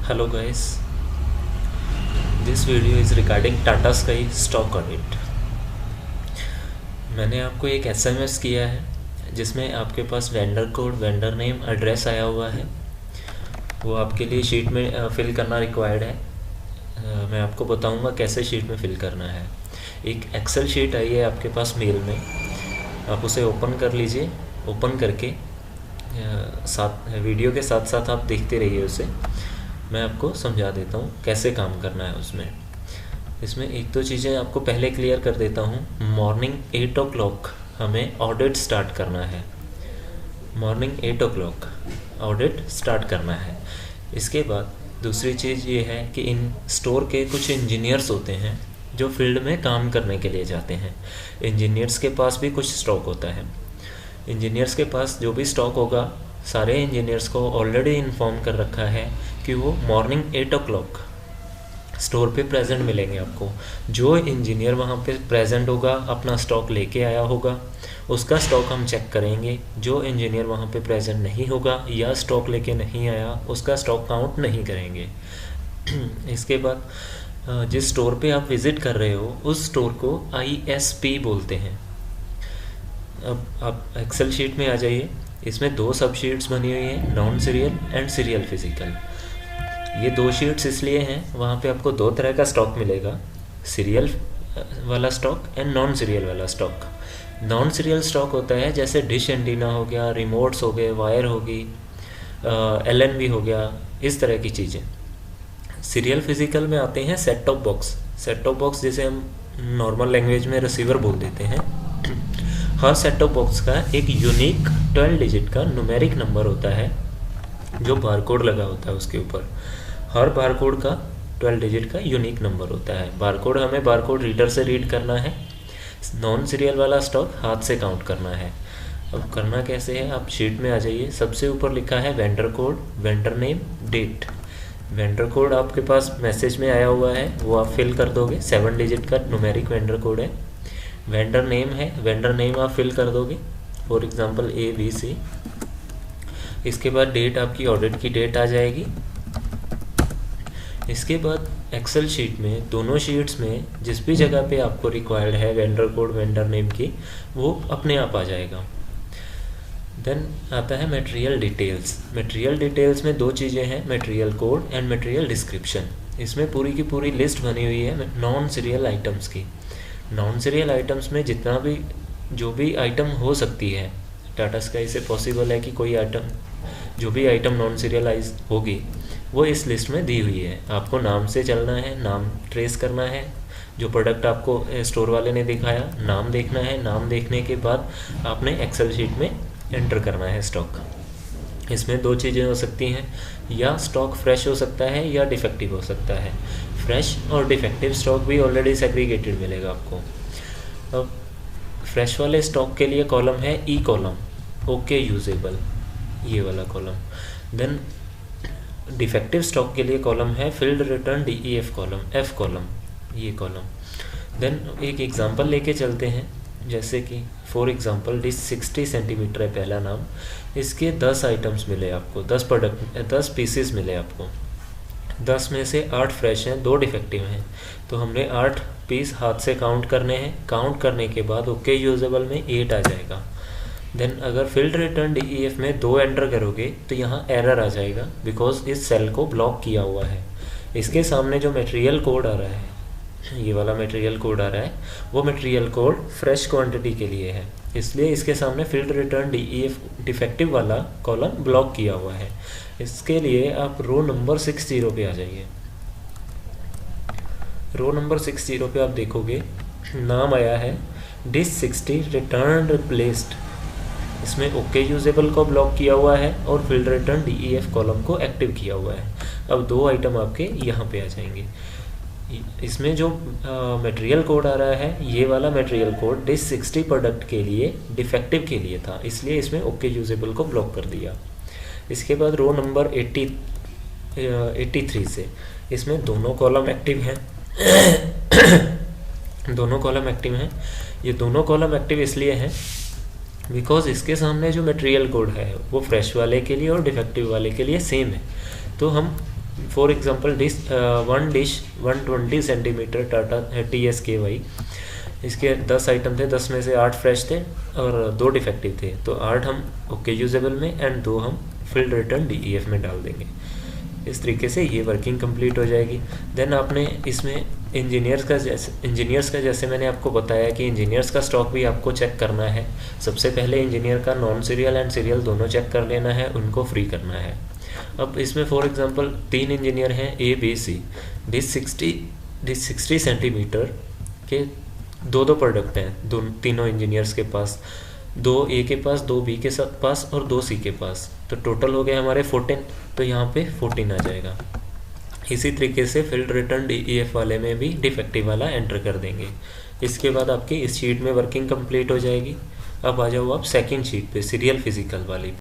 Hello guys, this video is regarding Tata Sky stock audit। मैंने आपको एक SMS किया है जिसमें आपके पास vendor code, vendor name, address आया हुआ है। वो आपके लिए शीट में फिल करना रिक्वायर्ड है। मैं आपको बताऊंगा कैसे शीट में फिल करना है। एक एक्सेल शीट आई है आपके पास मेल में, आप उसे ओपन कर लीजिए। ओपन करके साथ वीडियो के साथ साथ आप देखते रहिए उसे। मैं आपको समझा देता हूँ कैसे काम करना है उसमें। इसमें एक दो चीज़ें आपको पहले क्लियर कर देता हूँ। मॉर्निंग 8 o'clock हमें ऑडिट स्टार्ट करना है। मॉर्निंग 8 o'clock ऑडिट स्टार्ट करना है। इसके बाद दूसरी चीज़ ये है कि इन स्टोर के कुछ इंजीनियर्स होते हैं जो फील्ड में काम करने के लिए जाते हैं। इंजीनियर्स के पास भी कुछ स्टॉक होता है। इंजीनियर्स के पास जो भी स्टॉक होगा, सारे इंजीनियर्स को ऑलरेडी इन्फॉर्म कर रखा है कि वो मॉर्निंग 8 o'clock स्टोर पे प्रेजेंट मिलेंगे आपको। जो इंजीनियर वहाँ पे प्रेजेंट होगा, अपना स्टॉक लेके आया होगा, उसका स्टॉक हम चेक करेंगे। जो इंजीनियर वहाँ पे प्रेजेंट नहीं होगा या स्टॉक लेके नहीं आया, उसका स्टॉक काउंट नहीं करेंगे। इसके बाद जिस स्टोर पे आप विज़िट कर रहे हो, उस स्टोर को ISP बोलते हैं। अब आप एक्सेल शीट में आ जाइए। इसमें दो सब शीट्स बनी हुई हैं, non serial and serial physical. ये दो शीट्स इसलिए हैं, वहाँ पे आपको दो तरह का स्टॉक मिलेगा, सीरियल वाला स्टॉक एंड नॉन सीरियल वाला स्टॉक। नॉन सीरियल स्टॉक होता है जैसे डिश एंटीना हो गया, रिमोट्स हो गए, वायर होगी, LNB हो गया, इस तरह की चीज़ें। सीरियल फिजिकल में आते हैं set top box. Set top box जिसे हम नॉर्मल लैंग्वेज में रिसीवर बोल देते हैं। हर सेट टॉप बॉक्स का एक यूनिक 12 डिजिट का न्यूमेरिक नंबर होता है जो बारकोड लगा होता है उसके ऊपर। हर बारकोड का 12 डिजिट का यूनिक नंबर होता है। बारकोड हमें बारकोड रीडर से रीड करना है। नॉन सीरियल वाला स्टॉक हाथ से काउंट करना है। अब करना कैसे है, आप शीट में आ जाइए। सबसे ऊपर लिखा है vendor code, vendor name, date. Vendor code आपके पास मैसेज में आया हुआ है, वो आप फिल कर दोगे। 7 डिजिट का न्यूमेरिक वेंडर कोड है। वेंडर नेम है, वेंडर नेम आप फिल कर दोगे, फॉर एग्जांपल ABC। इसके बाद डेट, आपकी ऑडिट की डेट आ जाएगी। इसके बाद एक्सेल शीट में, दोनों शीट्स में जिस भी जगह पे आपको रिक्वायर्ड है वेंडर कोड, वेंडर नेम की, वो अपने आप आ जाएगा। देन आता है मटेरियल डिटेल्स। मटेरियल डिटेल्स में दो चीज़ें हैं, material code and material description. इसमें पूरी की पूरी लिस्ट बनी हुई है नॉन सीरियल आइटम्स की। नॉन सीरियल आइटम्स में जितना भी जो भी आइटम हो सकती है, टाटा स्काई से पॉसिबल है कि कोई आइटम, जो भी आइटम नॉन सीरियलाइज होगी, वो इस लिस्ट में दी हुई है। आपको नाम से चलना है, नाम ट्रेस करना है। जो प्रोडक्ट आपको स्टोर वाले ने दिखाया, नाम देखना है। नाम देखने के बाद आपने एक्सेल शीट में एंटर करना है स्टॉक। इसमें दो चीज़ें हो सकती हैं, या स्टॉक फ्रेश हो सकता है या डिफेक्टिव हो सकता है। फ्रेश और डिफेक्टिव स्टॉक भी ऑलरेडी सेग्रीगेटेड मिलेगा आपको। अब फ्रेश वाले स्टॉक के लिए कॉलम है E कॉलम, ओके यूजेबल, ये वाला कॉलम। देन डिफेक्टिव स्टॉक के लिए कॉलम है field return DEF column, F column, ये कॉलम। देन एक एग्जांपल लेके चलते हैं, जैसे कि फॉर एग्जांपल डिश 60 सेंटीमीटर है पहला नाम। इसके 10 आइटम्स मिले आपको, 10 पीसेस मिले आपको। 10 में से 8 फ्रेश हैं, 2 डिफेक्टिव हैं। तो हमने 8 पीस हाथ से काउंट करने हैं। काउंट करने के बाद ओके यूजेबल में 8 आ जाएगा। देन अगर फील्ड रिटर्न DEF में 2 एंटर करोगे तो यहाँ एरर आ जाएगा, बिकॉज इस सेल को ब्लॉक किया हुआ है। इसके सामने जो मटेरियल कोड आ रहा है, ये वाला मटेरियल कोड आ रहा है, वो मटेरियल कोड फ्रेश क्वांटिटी के लिए है, इसलिए इसके सामने फील्ड रिटर्न DEF डिफेक्टिव वाला कॉलम ब्लॉक किया हुआ है। इसके लिए आप रो नंबर 60 पे आ जाइए। रो नंबर 60 पे आप देखोगे नाम आया है डिश 60 रिटर्न रिप्लेस्ड। इसमें ओके यूजेबल को ब्लॉक किया हुआ है और फील्ड रिटर्न DEF कॉलम को एक्टिव किया हुआ है। अब 2 आइटम आपके यहाँ पे आ जाएंगे। इसमें जो मटेरियल कोड आ रहा है, ये वाला मटेरियल कोड डिश 60 प्रोडक्ट के लिए डिफेक्टिव के लिए था, इसलिए इसमें ओके यूजेबल को ब्लॉक कर दिया। इसके बाद रो नंबर 83 से, इसमें दोनों कॉलम एक्टिव हैं। दोनों कॉलम एक्टिव हैं। ये दोनों कॉलम एक्टिव इसलिए हैं बिकॉज इसके सामने जो मटेरियल कोड है वो फ्रेश वाले के लिए और डिफेक्टिव वाले के लिए सेम है। तो हम for example one dish 120 centimetre Tata TSKY, इसके 10 आइटम थे, 10 में से 8 फ्रेश थे और 2 डिफेक्टिव थे, तो 8 हम ओके यूजेबल में एंड 2 हम फील्ड रिटर्न DEF में डाल देंगे। इस तरीके से ये वर्किंग कंप्लीट हो जाएगी। देन आपने इसमें इंजीनियर्स का जैसे मैंने आपको बताया कि इंजीनियर्स का स्टॉक भी आपको चेक करना है। सबसे पहले इंजीनियर का नॉन सीरियल एंड सीरियल दोनों चेक कर लेना है, उनको फ्री करना है। अब इसमें फॉर एग्जांपल 3 इंजीनियर हैं ABC, डिश 60 सेंटीमीटर के 2 प्रोडक्ट हैं तीनों इंजीनियर्स के पास, 2 A के पास, 2 B के पास और 2 C के पास, तो टोटल हो गए हमारे 14। तो यहाँ पे 14 आ जाएगा। इसी तरीके से फील्ड रिटर्न DEF वाले में भी डिफेक्टिव वाला एंटर कर देंगे। इसके बाद आपकी इस शीट में वर्किंग कंप्लीट हो जाएगी। अब आ जाओ आप सेकंड शीट पे, सीरियल फिजिकल वाली।